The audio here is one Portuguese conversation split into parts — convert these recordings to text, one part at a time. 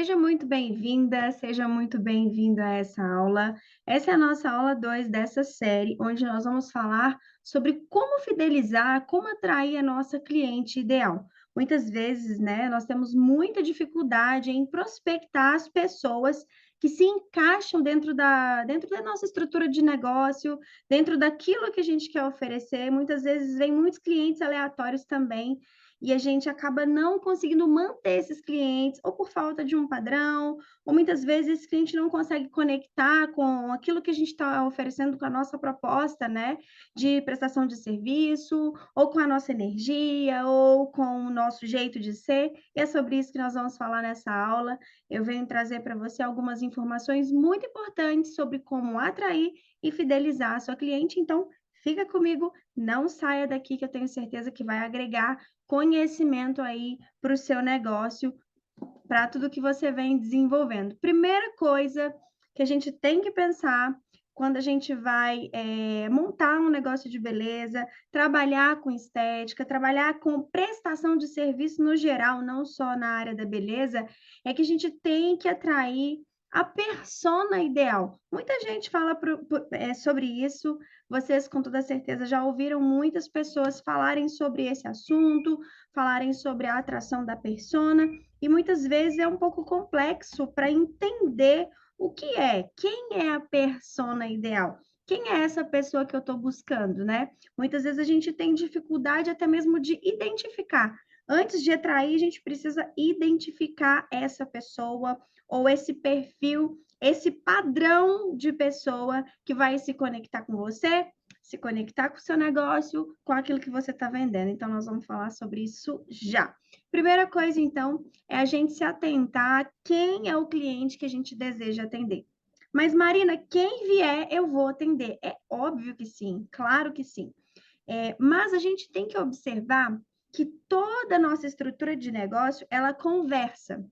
Seja muito bem-vinda, seja muito bem-vindo a essa aula. Essa é a nossa aula 2 dessa série, onde nós vamos falar sobre como fidelizar, como atrair a nossa cliente ideal. Muitas vezes, né, nós temos muita dificuldade em prospectar as pessoas que se encaixam dentro da nossa estrutura de negócio, dentro daquilo que a gente quer oferecer. Muitas vezes vem muitos clientes aleatórios também e a gente acaba não conseguindo manter esses clientes, ou por falta de um padrão, ou muitas vezes esse cliente não consegue conectar com aquilo que a gente está oferecendo, com a nossa proposta, né, de prestação de serviço, ou com a nossa energia, ou com o nosso jeito de ser. E é sobre isso que nós vamos falar nessa aula. Eu venho trazer para você algumas informações muito importantes sobre como atrair e fidelizar a sua cliente. Então, fica comigo, não saia daqui que eu tenho certeza que vai agregar conhecimento aí para o seu negócio, para tudo que você vem desenvolvendo. Primeira coisa que a gente tem que pensar quando a gente vai montar um negócio de beleza, trabalhar com estética, trabalhar com prestação de serviço no geral, não só na área da beleza, é que a gente tem que atrair a persona ideal. Muita gente fala sobre isso, vocês com toda certeza já ouviram muitas pessoas falarem sobre esse assunto, falarem sobre a atração da persona, e muitas vezes é um pouco complexo para entender o que é, quem é a persona ideal, quem é essa pessoa que eu estou buscando, né? Muitas vezes a gente tem dificuldade até mesmo de identificar. Antes de atrair, a gente precisa identificar essa pessoa ou esse perfil, esse padrão de pessoa que vai se conectar com você, se conectar com o seu negócio, com aquilo que você está vendendo. Então, nós vamos falar sobre isso já. Primeira coisa, então, é a gente se atentar a quem é o cliente que a gente deseja atender. Mas, Marina, quem vier, eu vou atender. É óbvio que sim, claro que sim. Mas a gente tem que observar que toda a nossa estrutura de negócio, ela conversa,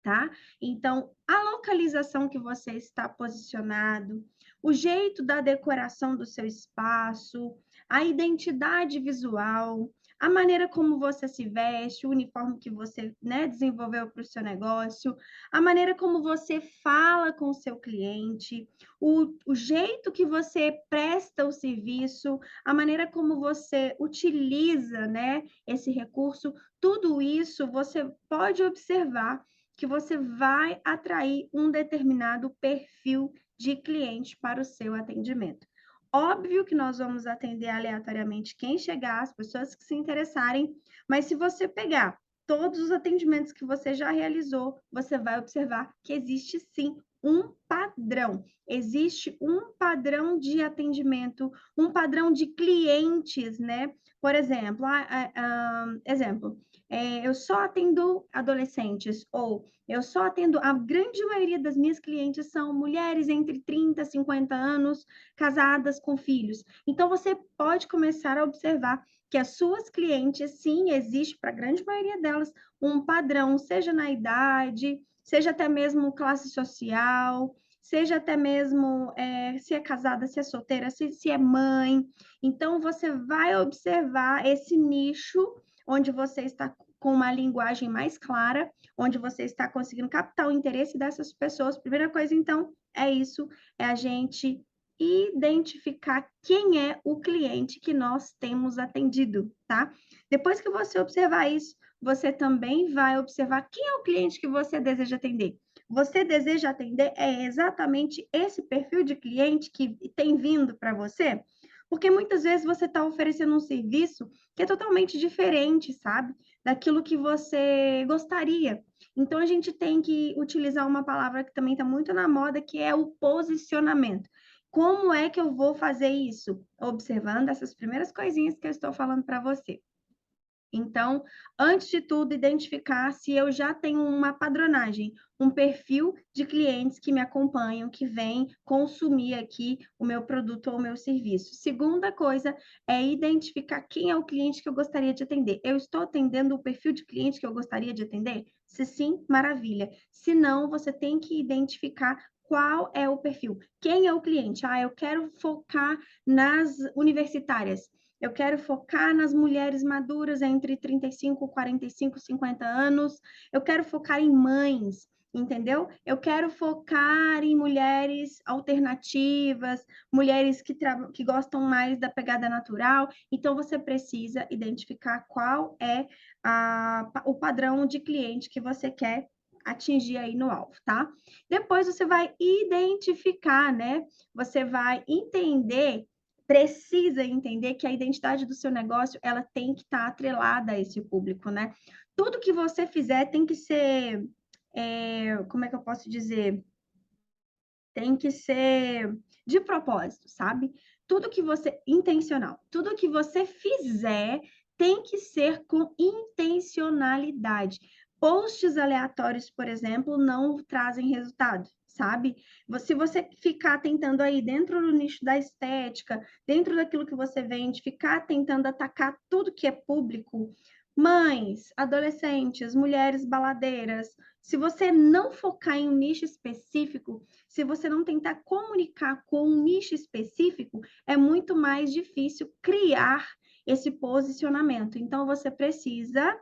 tá? Então, a localização que você está posicionado, o jeito da decoração do seu espaço, a identidade visual, a maneira como você se veste, o uniforme que você, né, desenvolveu para o seu negócio, a maneira como você fala com o seu cliente, o jeito que você presta o serviço, a maneira como você utiliza, né, esse recurso, tudo isso você pode observar que você vai atrair um determinado perfil de cliente para o seu atendimento. Óbvio que nós vamos atender aleatoriamente quem chegar, as pessoas que se interessarem, mas se você pegar todos os atendimentos que você já realizou, você vai observar que existe sim um padrão. Existe um padrão de atendimento, um padrão de clientes, né? Por exemplo, eu só atendo adolescentes, ou eu só atendo, a grande maioria das minhas clientes são mulheres entre 30 e 50 anos, casadas com filhos. Então, você pode começar a observar que as suas clientes, sim, existe para a grande maioria delas um padrão, seja na idade, seja até mesmo classe social, seja até mesmo se é casada, se é solteira, se é mãe. Então, você vai observar esse nicho onde você está com uma linguagem mais clara, onde você está conseguindo captar o interesse dessas pessoas. Primeira coisa, então, é isso, é a gente identificar quem é o cliente que nós temos atendido, tá? Depois que você observar isso, você também vai observar quem é o cliente que você deseja atender. Você deseja atender exatamente esse perfil de cliente que tem vindo para você? Porque muitas vezes você está oferecendo um serviço que é totalmente diferente, sabe? Daquilo que você gostaria. Então, a gente tem que utilizar uma palavra que também está muito na moda, que é o posicionamento. Como é que eu vou fazer isso? Observando essas primeiras coisinhas que eu estou falando para você. Então, antes de tudo, identificar se eu já tenho uma padronagem, um perfil de clientes que me acompanham, que vêm consumir aqui o meu produto ou o meu serviço. Segunda coisa é identificar quem é o cliente que eu gostaria de atender. Eu estou atendendo o perfil de cliente que eu gostaria de atender? Se sim, maravilha. Se não, você tem que identificar qual é o perfil. Quem é o cliente? Eu quero focar nas universitárias. eu quero focar nas mulheres maduras entre 35, 45, 50 anos, eu quero focar em mães, entendeu? Eu quero focar em mulheres alternativas, mulheres que gostam mais da pegada natural. Então, você precisa identificar qual é o padrão de cliente que você quer atingir aí no alvo, tá? Depois você vai identificar, né? Você vai entender, precisa entender que a identidade do seu negócio, ela tem que estar atrelada a esse público, né? Tudo que você fizer tem que ser, como é que eu posso dizer? Tem que ser de propósito, sabe? Tudo que você, intencional, tudo que você fizer tem que ser com intencionalidade. Posts aleatórios, por exemplo, não trazem resultado, sabe? Se você ficar tentando aí dentro do nicho da estética, dentro daquilo que você vende, ficar tentando atacar tudo que é público, mães, adolescentes, mulheres baladeiras, se você não focar em um nicho específico, se você não tentar comunicar com um nicho específico, é muito mais difícil criar esse posicionamento. Então, você precisa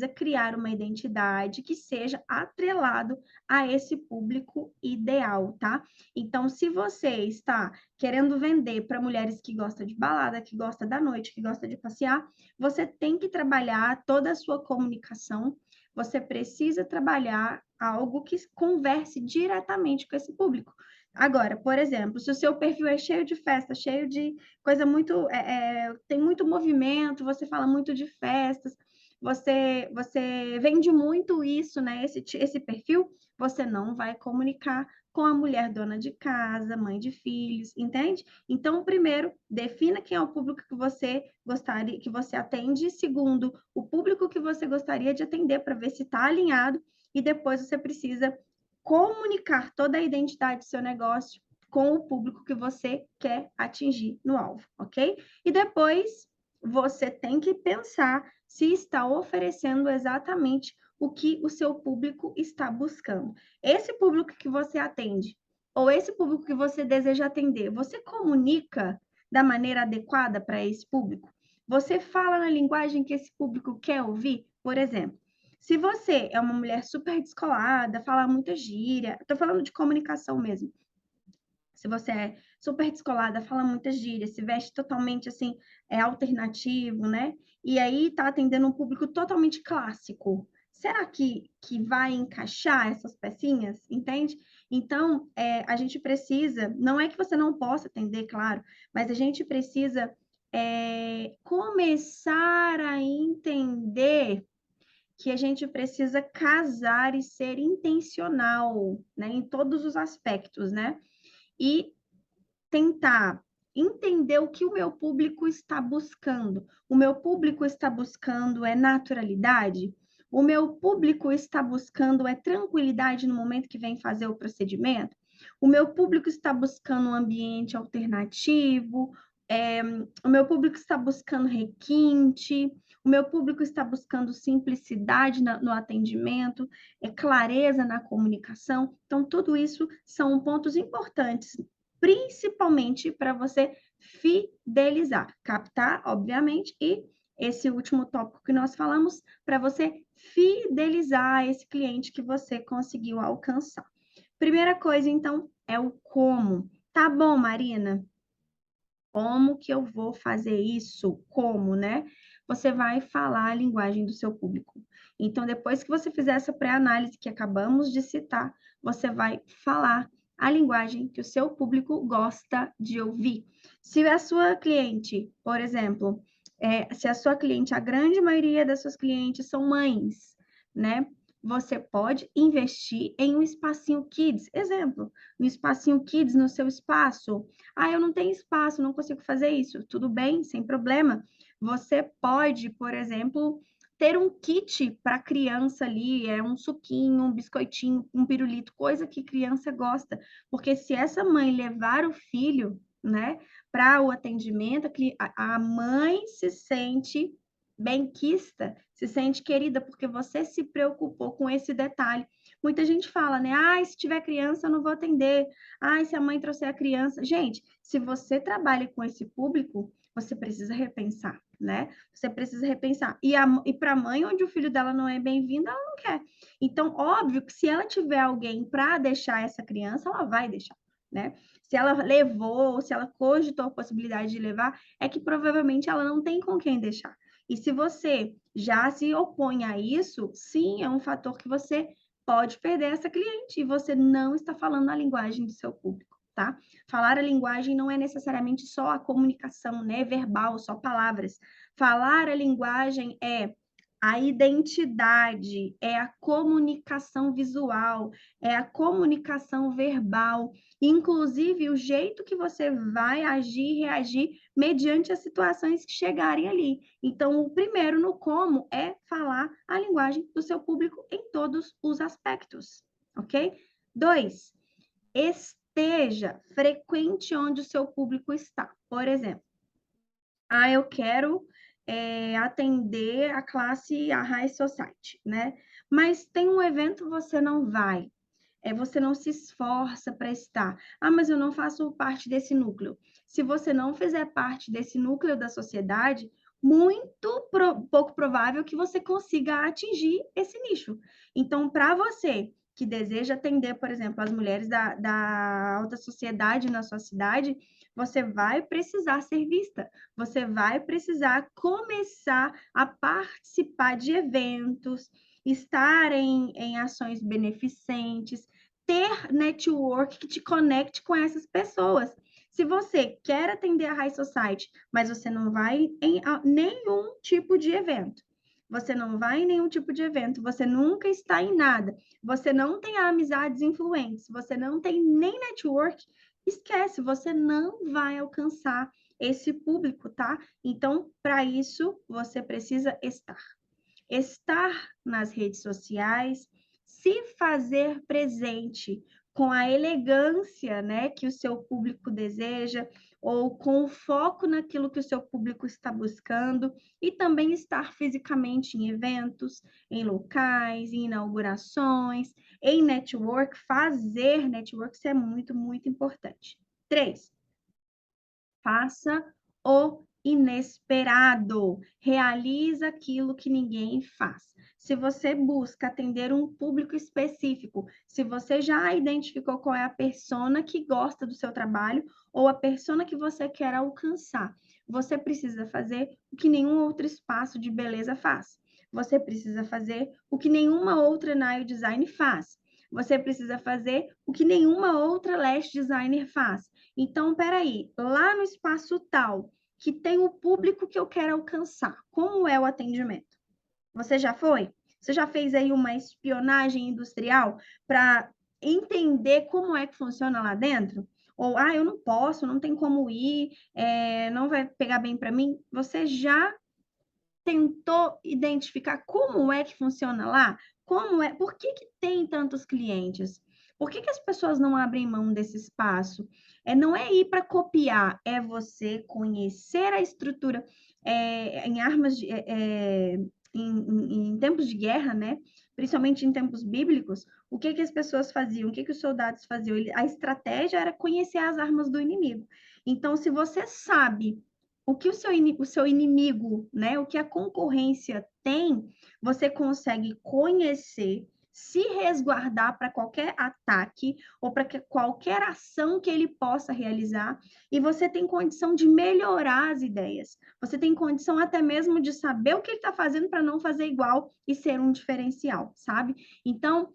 criar uma identidade que seja atrelado a esse público ideal, tá? Então, se você está querendo vender para mulheres que gostam de balada, que gostam da noite, que gostam de passear, você tem que trabalhar toda a sua comunicação, você precisa trabalhar algo que converse diretamente com esse público. Agora, por exemplo, se o seu perfil é cheio de festa, cheio de coisa muito, tem muito movimento, você fala muito de festas, você vende muito isso, né? Esse perfil, você não vai comunicar com a mulher dona de casa, mãe de filhos, entende? Então, primeiro, defina quem é o público que você gostaria, que você atende. Segundo, o público que você gostaria de atender para ver se está alinhado. E depois você precisa comunicar toda a identidade do seu negócio com o público que você quer atingir no alvo, ok? E depois você tem que pensar se está oferecendo exatamente o que o seu público está buscando. Esse público que você atende, ou esse público que você deseja atender, você comunica da maneira adequada para esse público? Você fala na linguagem que esse público quer ouvir? Por exemplo, se você é uma mulher super descolada, fala muita gíria, estou falando de comunicação mesmo. Se você é super descolada, fala muita gíria, se veste totalmente assim, alternativo, né? E aí tá atendendo um público totalmente clássico. Será que vai encaixar essas pecinhas? Entende? Então, a gente precisa, não é que você não possa atender, claro, mas a gente precisa começar a entender que a gente precisa casar e ser intencional, né, em todos os aspectos, né? E tentar entender o que o meu público está buscando. O meu público está buscando naturalidade? O meu público está buscando tranquilidade no momento que vem fazer o procedimento? O meu público está buscando um ambiente alternativo? O meu público está buscando requinte? O meu público está buscando simplicidade no atendimento, clareza na comunicação. Então, tudo isso são pontos importantes, principalmente para você fidelizar, captar, obviamente, e esse último tópico que nós falamos, para você fidelizar esse cliente que você conseguiu alcançar. Primeira coisa, então, é o como. Tá bom, Marina? Como que eu vou fazer isso? Como, né? Você vai falar a linguagem do seu público. Então, depois que você fizer essa pré-análise que acabamos de citar, você vai falar a linguagem que o seu público gosta de ouvir. Se a sua cliente, por exemplo, se a sua cliente, a grande maioria das suas clientes são mães, né? Você pode investir em um espacinho kids. Exemplo, um espacinho kids no seu espaço. Ah, eu não tenho espaço, não consigo fazer isso. Tudo bem, sem problema. Você pode, por exemplo, ter um kit para criança ali, um suquinho, um biscoitinho, um pirulito, coisa que criança gosta. Porque se essa mãe levar o filho, né, para o atendimento, a mãe se sente benquista, se sente querida, porque você se preocupou com esse detalhe. Muita gente fala, né? Ai, se tiver criança, eu não vou atender. Ai, se a mãe trouxer a criança. Gente, se você trabalha com esse público, você precisa repensar, né? Você precisa repensar. E para a mãe, onde o filho dela não é bem-vindo, ela não quer. Então, óbvio que se ela tiver alguém para deixar essa criança, ela vai deixar, né? Se ela levou, se ela cogitou a possibilidade de levar, é que provavelmente ela não tem com quem deixar. E se você já se opõe a isso, sim, é um fator que você pode perder essa cliente e você não está falando a linguagem do seu público, tá? Falar a linguagem não é necessariamente só a comunicação, né, verbal, só palavras. Falar a linguagem é a identidade, é a comunicação visual, é a comunicação verbal, inclusive o jeito que você vai agir e reagir mediante as situações que chegarem ali. Então, o primeiro no como é falar a linguagem do seu público em todos os aspectos, ok? 2, esteja frequente onde o seu público está. Por exemplo, eu quero atender a classe, a High Society, né? Mas tem um evento, você não vai. Você não se esforça para estar. Mas eu não faço parte desse núcleo. Se você não fizer parte desse núcleo da sociedade, pouco provável que você consiga atingir esse nicho. Então, para você que deseja atender, por exemplo, as mulheres da alta sociedade na sua cidade, você vai precisar ser vista. Você vai precisar começar a participar de eventos, estar em ações beneficentes, ter network que te conecte com essas pessoas. Se você quer atender a High Society, mas você não vai em nenhum tipo de evento, você não vai em nenhum tipo de evento, você nunca está em nada, você não tem amizades influentes, você não tem nem network, esquece, você não vai alcançar esse público, tá? Então, para isso, você precisa estar nas redes sociais, se fazer presente com a elegância, né, que o seu público deseja, ou com o foco naquilo que o seu público está buscando, e também estar fisicamente em eventos, em locais, em inaugurações, em network, fazer network, isso é muito, muito importante. 3, faça o inesperado. Realiza aquilo que ninguém faz. Se você busca atender um público específico, se você já identificou qual é a persona que gosta do seu trabalho ou a persona que você quer alcançar, você precisa fazer o que nenhum outro espaço de beleza faz. Você precisa fazer o que nenhuma outra nail design faz. Você precisa fazer o que nenhuma outra lash designer faz. Então, peraí, lá no espaço tal, que tem o público que eu quero alcançar, como é o atendimento? Você já foi? Você já fez aí uma espionagem industrial para entender como é que funciona lá dentro? Ou, eu não posso, não tem como ir, não vai pegar bem para mim? Você já tentou identificar como é que funciona lá? Como é? Por que que tem tantos clientes? Por que que as pessoas não abrem mão desse espaço? Não é ir para copiar, é você conhecer a estrutura em armas em tempos de guerra, né? Principalmente em tempos bíblicos, o que que as pessoas faziam? O que que os soldados faziam? A estratégia era conhecer as armas do inimigo. Então, se você sabe o que o seu inimigo, né, o que a concorrência tem, você consegue conhecer, se resguardar para qualquer ataque ou para qualquer ação que ele possa realizar, e você tem condição de melhorar as ideias. Você tem condição até mesmo de saber o que ele está fazendo para não fazer igual e ser um diferencial, sabe? Então,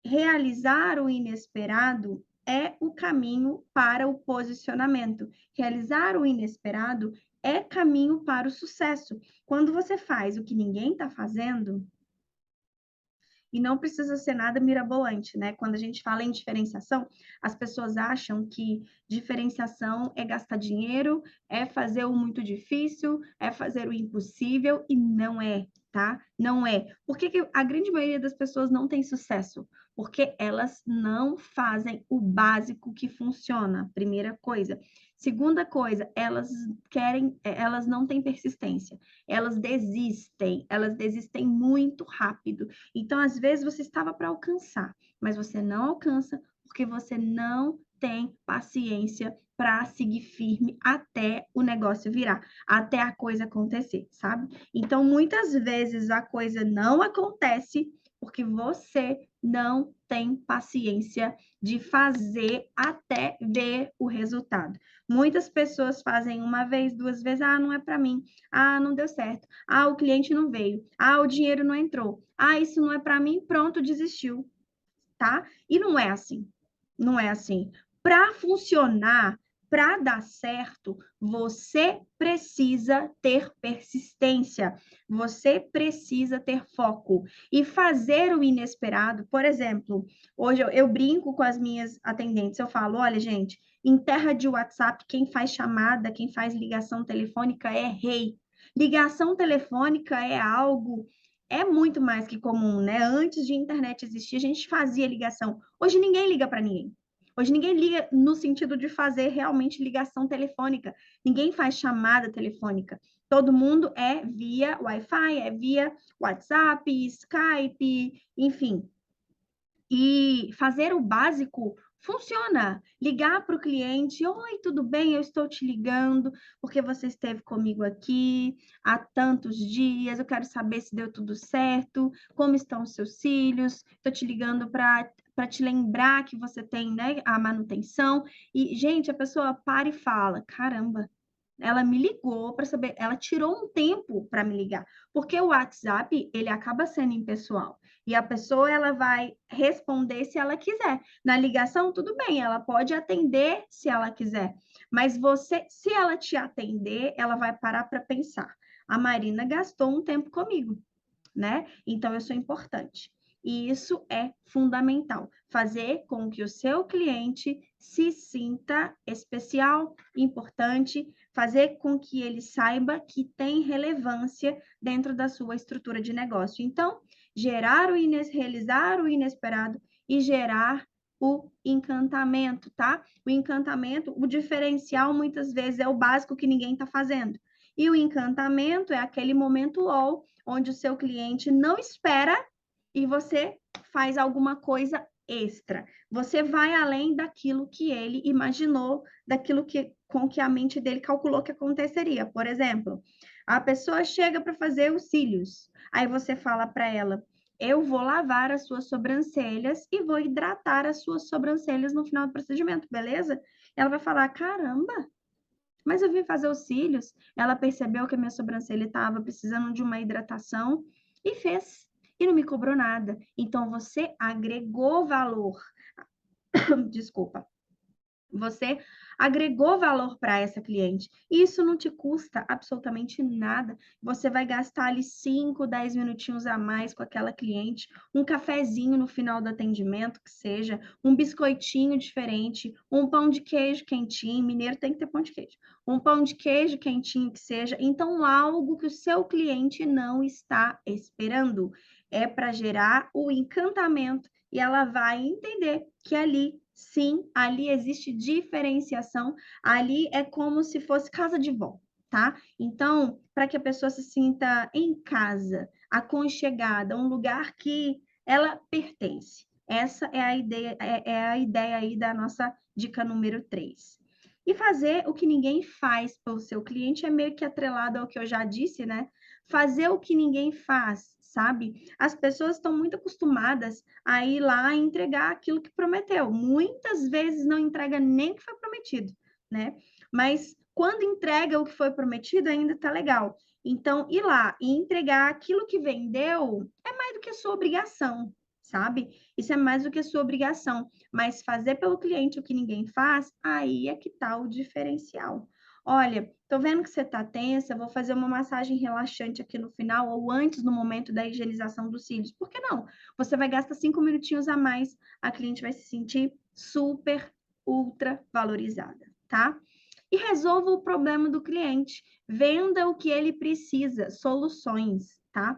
realizar o inesperado é o caminho para o posicionamento. Realizar o inesperado é caminho para o sucesso. Quando você faz o que ninguém está fazendo, e não precisa ser nada mirabolante, né? Quando a gente fala em diferenciação, as pessoas acham que diferenciação é gastar dinheiro, é fazer o muito difícil, é fazer o impossível, e não é, tá? Não é. Por que que a grande maioria das pessoas não tem sucesso? Porque elas não fazem o básico que funciona. Primeira coisa. Segunda coisa, elas não têm persistência, elas desistem muito rápido. Então, às vezes, você estava para alcançar, mas você não alcança porque você não tem paciência para seguir firme até o negócio virar, até a coisa acontecer, sabe? Então, muitas vezes a coisa não acontece porque você não tem paciência de fazer até ver o resultado. Muitas pessoas fazem uma vez, duas vezes, ah, não é para mim, ah, não deu certo, ah, o cliente não veio, ah, o dinheiro não entrou, ah, isso não é para mim, pronto, desistiu, tá? E não é assim. Não é assim. Para funcionar, para dar certo, você precisa ter persistência, você precisa ter foco e fazer o inesperado. Por exemplo, hoje eu brinco com as minhas atendentes, eu falo: olha, gente, em terra de WhatsApp, quem faz chamada, quem faz ligação telefônica é rei. Ligação telefônica é algo é muito mais que comum, né? Antes de internet existir, a gente fazia ligação. Hoje ninguém liga para ninguém. Hoje ninguém liga no sentido de fazer realmente ligação telefônica. Ninguém faz chamada telefônica. Todo mundo é via Wi-Fi, é via WhatsApp, Skype, enfim. E fazer o básico funciona. Ligar para o cliente: oi, tudo bem? Eu estou te ligando porque você esteve comigo aqui há tantos dias. Eu quero saber se deu tudo certo, como estão os seus filhos. Estou te ligando para te lembrar que você tem, né, a manutenção. E, gente, a pessoa para e fala: caramba, ela me ligou para saber, ela tirou um tempo para me ligar, porque o WhatsApp, ele acaba sendo impessoal. E a pessoa, ela vai responder se ela quiser. Na ligação, tudo bem, ela pode atender se ela quiser. Mas você, se ela te atender, ela vai parar para pensar. A Marina gastou um tempo comigo, né? Então, eu sou importante. E isso é fundamental, fazer com que o seu cliente se sinta especial, importante, fazer com que ele saiba que tem relevância dentro da sua estrutura de negócio. Então, realizar o inesperado e gerar o encantamento, tá? O encantamento, o diferencial muitas vezes é o básico que ninguém está fazendo. E o encantamento é aquele momento wow, onde o seu cliente não espera e você faz alguma coisa extra. Você vai além daquilo que ele imaginou, daquilo com que a mente dele calculou que aconteceria. Por exemplo, a pessoa chega para fazer os cílios. Aí você fala para ela: eu vou lavar as suas sobrancelhas e vou hidratar as suas sobrancelhas no final do procedimento, beleza? Ela vai falar: caramba, mas eu vim fazer os cílios. Ela percebeu que a minha sobrancelha estava precisando de uma hidratação e fez. E não me cobrou nada. Então, você agregou valor. Desculpa. Você agregou valor para essa cliente. E isso não te custa absolutamente nada. Você vai gastar ali 5, 10 minutinhos a mais com aquela cliente, um cafezinho no final do atendimento, que seja, um biscoitinho diferente, um pão de queijo quentinho. Mineiro tem que ter pão de queijo. Um pão de queijo quentinho, que seja. Então, algo que o seu cliente não está esperando. É para gerar o encantamento e ela vai entender que ali, sim, ali existe diferenciação, ali é como se fosse casa de vó, tá? Então, para que a pessoa se sinta em casa, aconchegada, um lugar que ela pertence. Essa é a ideia aí da nossa dica número 3. E fazer o que ninguém faz pelo seu cliente é meio que atrelado ao que eu já disse, né? Fazer o que ninguém faz, sabe? As pessoas estão muito acostumadas a ir lá e entregar aquilo que prometeu. Muitas vezes não entrega nem o que foi prometido, né? Mas quando entrega o que foi prometido, ainda tá legal. Então, ir lá e entregar aquilo que vendeu é mais do que sua obrigação, sabe? Isso é mais do que sua obrigação. Mas fazer pelo cliente o que ninguém faz, aí é que tá o diferencial. Olha, tô vendo que você tá tensa, vou fazer uma massagem relaxante aqui no final ou antes, no momento da higienização dos cílios. Por que não? Você vai gastar 5 minutinhos a mais, a cliente vai se sentir super, ultra valorizada, tá? E resolva o problema do cliente. Venda o que ele precisa, soluções, tá?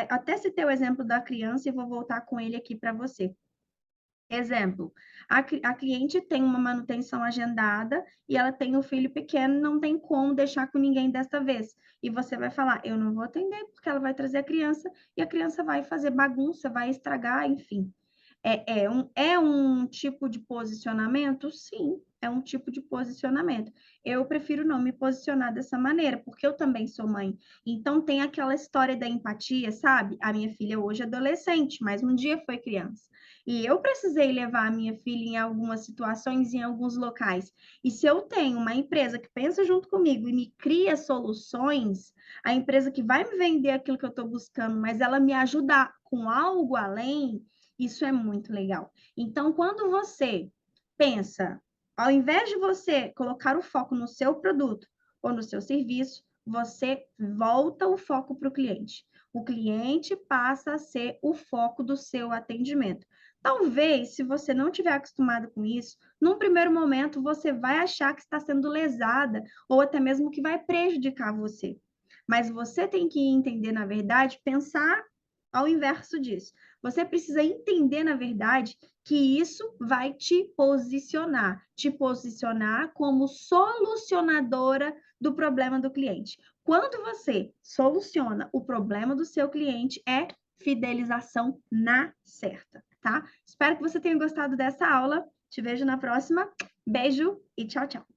Até citei o exemplo da criança e vou voltar com ele aqui para você. Exemplo, a cliente tem uma manutenção agendada e ela tem um filho pequeno, não tem como deixar com ninguém desta vez. E você vai falar, eu não vou atender, porque ela vai trazer a criança e a criança vai fazer bagunça, vai estragar, enfim. É um tipo de posicionamento? Sim, é um tipo de posicionamento. Eu prefiro não me posicionar dessa maneira, porque eu também sou mãe. Então, tem aquela história da empatia, sabe? A minha filha hoje é adolescente, mas um dia foi criança. E eu precisei levar a minha filha em algumas situações, em alguns locais. E se eu tenho uma empresa que pensa junto comigo e me cria soluções, a empresa que vai me vender aquilo que eu estou buscando, mas ela me ajudar com algo além, isso é muito legal. Então, quando você pensa, ao invés de você colocar o foco no seu produto ou no seu serviço, você volta o foco para o cliente. O cliente passa a ser o foco do seu atendimento. Talvez, se você não estiver acostumado com isso, num primeiro momento você vai achar que está sendo lesada ou até mesmo que vai prejudicar você. Mas você tem que entender, na verdade, pensar ao inverso disso. Você precisa entender, na verdade, que isso vai te posicionar como solucionadora do problema do cliente. Quando você soluciona o problema do seu cliente, é fidelização na certa, tá? Espero que você tenha gostado dessa aula. Te vejo na próxima. Beijo e tchau, tchau.